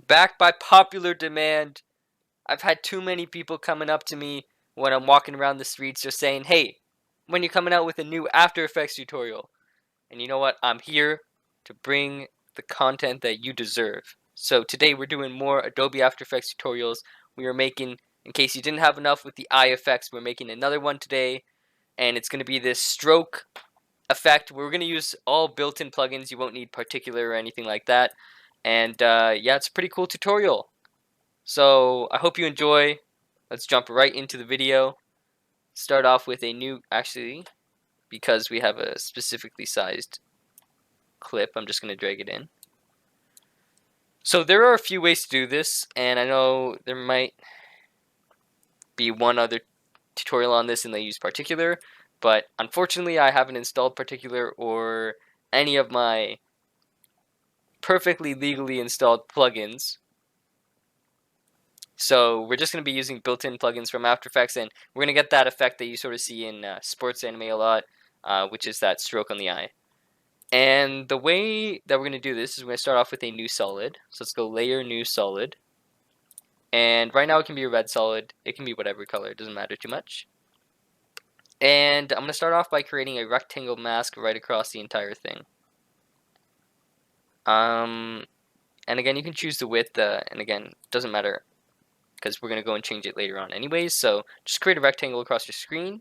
back by popular demand. I've had too many people coming up to me when I'm walking around the streets just saying, hey, when you're coming out with a new After Effects tutorial. And you know what? I'm here to bring the content that you deserve. So today we're doing more Adobe After Effects tutorials. We are making, in case you didn't have enough with the eye effects, we're making another one today. And it's going to be this stroke effect. We're going to use all built-in plugins. You won't need particular or anything like that. And yeah, it's a pretty cool tutorial. So I hope you enjoy. Let's jump right into the video. Start off with a new, actually, because we have a specifically sized clip, I'm just going to drag it in. So there are a few ways to do this, and I know there might be one other tutorial on this and they use particular, but unfortunately I haven't installed particular or any of my perfectly legally installed plugins. So we're just going to be using built-in plugins from After Effects, and we're going to get that effect that you sort of see in sports anime a lot, which is that stroke on the eye. And the way that we're going to do this is we're going to start off with a new solid. So let's go layer, new solid. And right now it can be a red solid. It can be whatever color. It doesn't matter too much. And I'm going to start off by creating a rectangle mask right across the entire thing. And again, you can choose the width. And again, it doesn't matter because we're going to go and change it later on anyways. So just create a rectangle across your screen.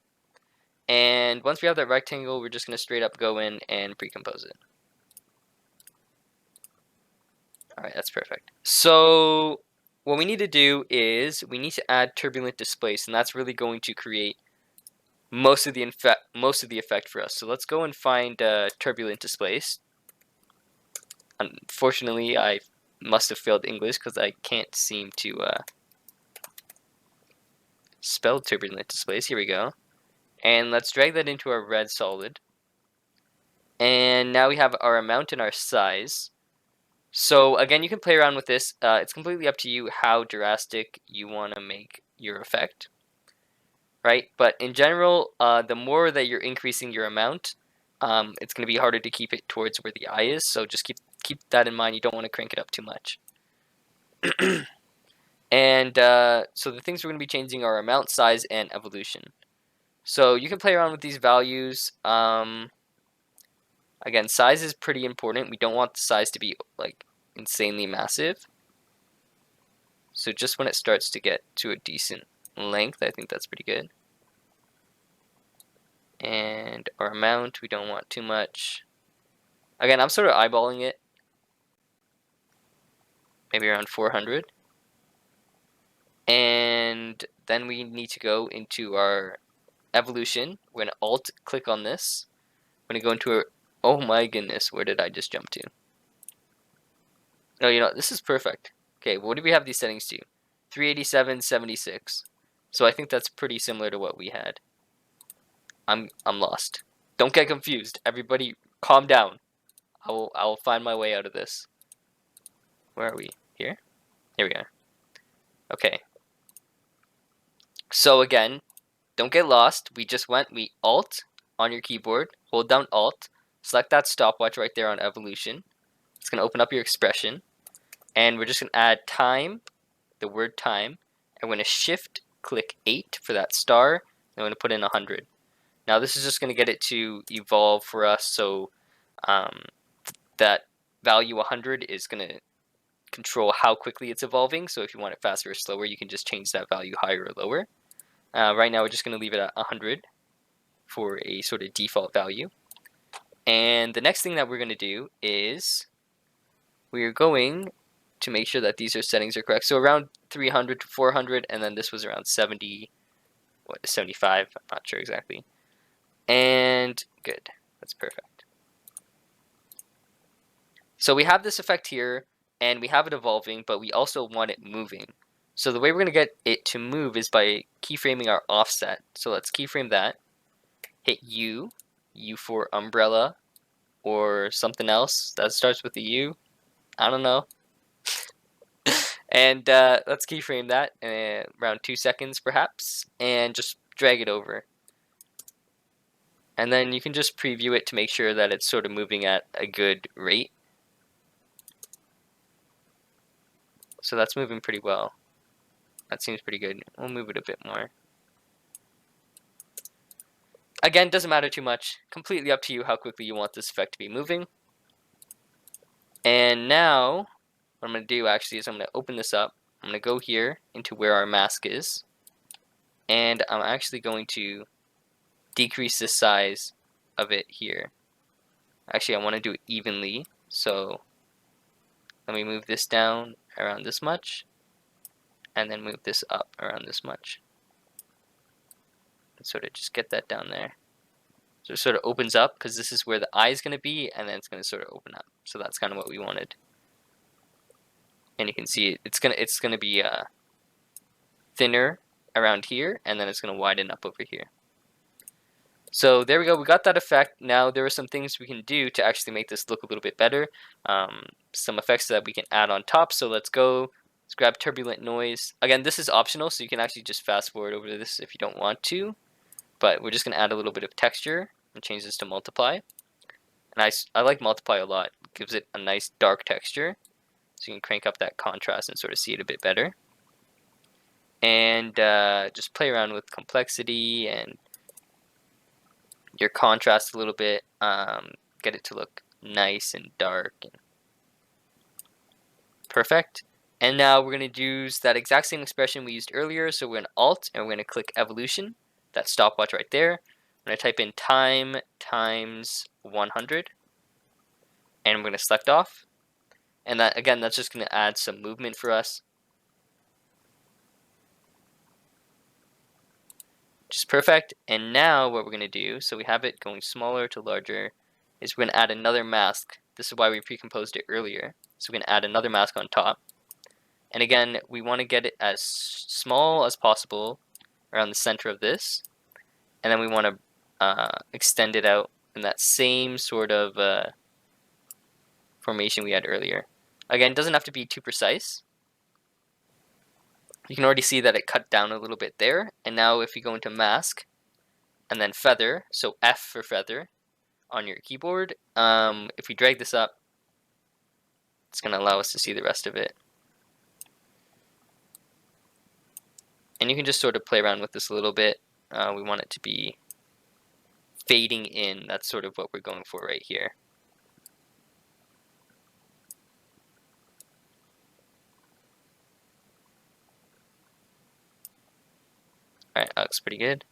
And once we have that rectangle, we're just going to straight up go in and pre-compose it. Alright, that's perfect. So what we need to do is we need to add Turbulent Displace, and that's really going to create most of the effect for us. So let's go and find Turbulent Displace. Unfortunately, I must have failed English because I can't seem to spell Turbulent Displace. Here we go. And let's drag that into our red solid. And now we have our amount and our size. So again, you can play around with this. It's completely up to you how drastic you want to make your effect, right? But in general, the more that you're increasing your amount, it's going to be harder to keep it towards where the eye is. So just keep that in mind. You don't want to crank it up too much. And so the things we're going to be changing are amount, size, and evolution. So you can play around with these values. Again, size is pretty important. We don't want the size to be like insanely massive. So just when it starts to get to a decent length, I think that's pretty good. And our amount, we don't want too much. Again, I'm sort of eyeballing it. Maybe around 400. And then we need to go into our evolution. We're going to alt click on this. We're going to go into our, oh my goodness, where did I just jump to? No, you know, this is perfect. Okay, what do we have these settings to? 387, 76. So I think that's pretty similar to what we had. I'm lost. Don't get confused. Everybody calm down. I will find my way out of this. Where are we? Here? Here we are. Okay. So again, don't get lost. We Alt on your keyboard, hold down Alt, select that stopwatch right there on evolution. It's going to open up your expression. And we're just going to add time, the word time. I'm going to shift click 8 for that star. And I'm going to put in 100. Now this is just going to get it to evolve for us. So that value 100 is going to control how quickly it's evolving. So if you want it faster or slower, you can just change that value higher or lower. Right now we're just going to leave it at 100 for a sort of default value. And the next thing that we're going to do is we're going to make sure that these settings are correct. So around 300 to 400, and then this was around 70, 75, I'm not sure exactly. And good, that's perfect. So we have this effect here, and we have it evolving, but we also want it moving. So the way we're going to get it to move is by keyframing our offset. So let's keyframe that, hit U, U for umbrella, or something else that starts with a U. I don't know. And let's keyframe that around 2 seconds perhaps, and just drag it over. And then you can just preview it to make sure that it's sort of moving at a good rate. So that's moving pretty well. That seems pretty good. We'll move it a bit more. Again, doesn't matter too much. Completely up to you how quickly you want this effect to be moving. And now, what I'm going to do actually is I'm going to open this up. I'm going to go here into where our mask is. And I'm actually going to decrease the size of it here. Actually, I want to do it evenly. So let me move this down around this much. And then move this up around this much. And sort of just get that down there. So it sort of opens up because this is where the eye is going to be, and then it's going to sort of open up. So that's kind of what we wanted. And you can see it's gonna be thinner around here, and then it's going to widen up over here. So there we go. We got that effect. Now there are some things we can do to actually make this look a little bit better. Some effects that we can add on top. So let's go. Let's grab Turbulent Noise. Again, this is optional, so you can actually just fast forward over to this if you don't want to. But we're just going to add a little bit of texture and change this to Multiply. And I like Multiply a lot. It gives it a nice dark texture. So you can crank up that contrast and sort of see it a bit better. And just play around with complexity and your contrast a little bit. Get it to look nice and dark and perfect. And now we're going to use that exact same expression we used earlier. So we're going to Alt and we're going to click Evolution. That stopwatch right there. I'm going to type in time times 100. And we're going to select off. And that, again, that's just going to add some movement for us. Which is perfect. And now what we're going to do, so we have it going smaller to larger, is we're going to add another mask. This is why we pre-composed it earlier. So we're going to add another mask on top. And again, we want to get it as small as possible around the center of this. And then we want to extend it out in that same sort of formation we had earlier. Again, it doesn't have to be too precise. You can already see that it cut down a little bit there. And now if you go into Mask, and then Feather, so F for Feather on your keyboard, if we drag this up, it's going to allow us to see the rest of it. And you can just sort of play around with this a little bit. We want it to be fading in. That's sort of what we're going for right here. Alright, that looks pretty good.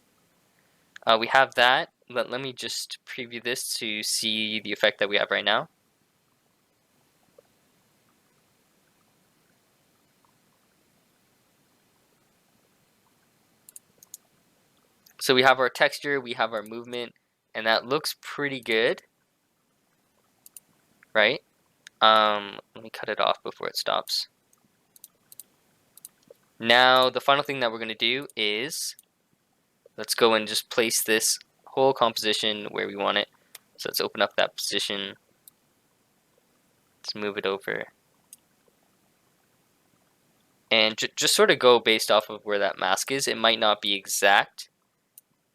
We have that. Let me just preview this to see the effect that we have right now. So we have our texture, we have our movement, and that looks pretty good, right? Let me cut it off before it stops. Now, the final thing that we're going to do is, let's go and just place this whole composition where we want it. So let's open up that position. Let's move it over. And just sort of go based off of where that mask is. It might not be exact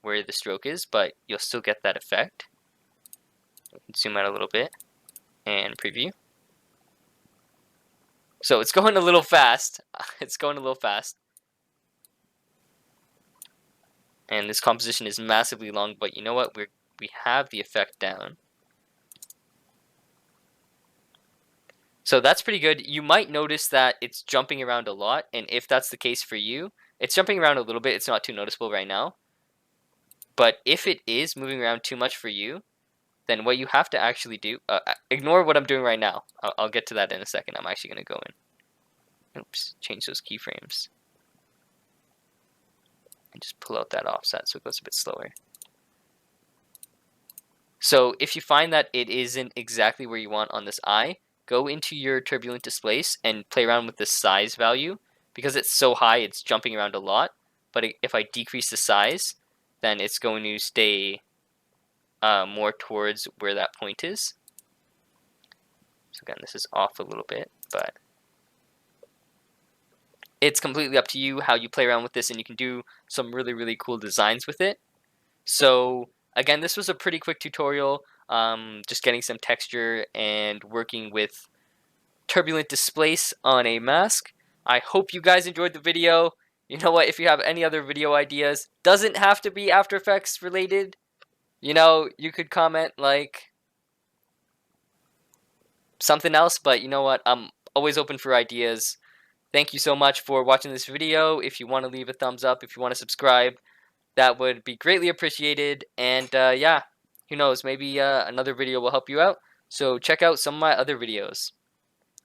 where the stroke is, but you'll still get that effect. We can zoom out a little bit and preview. So it's going a little fast. It's going a little fast. And this composition is massively long, but you know what? We have the effect down. So that's pretty good. You might notice that it's jumping around a lot, and if that's the case for you, it's jumping around a little bit. It's not too noticeable right now. But if it is moving around too much for you, then what you have to actually do, ignore what I'm doing right now. I'll get to that in a second. I'm actually going to go in. Oops, change those keyframes. And just pull out that offset so it goes a bit slower. So if you find that it isn't exactly where you want on this eye, go into your Turbulent Displace and play around with the size value. Because it's so high, it's jumping around a lot. But if I decrease the size, then it's going to stay more towards where that point is. So again, this is off a little bit, but it's completely up to you how you play around with this, and you can do some really, really cool designs with it. So again, this was a pretty quick tutorial, just getting some texture and working with Turbulent Displace on a mask. I hope you guys enjoyed the video. You know what, if you have any other video ideas, doesn't have to be After Effects related. You know, you could comment like something else, but you know what, I'm always open for ideas. Thank you so much for watching this video. If you want to leave a thumbs up, if you want to subscribe, that would be greatly appreciated. And yeah, who knows, maybe another video will help you out. So check out some of my other videos.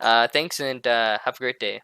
Thanks, and have a great day.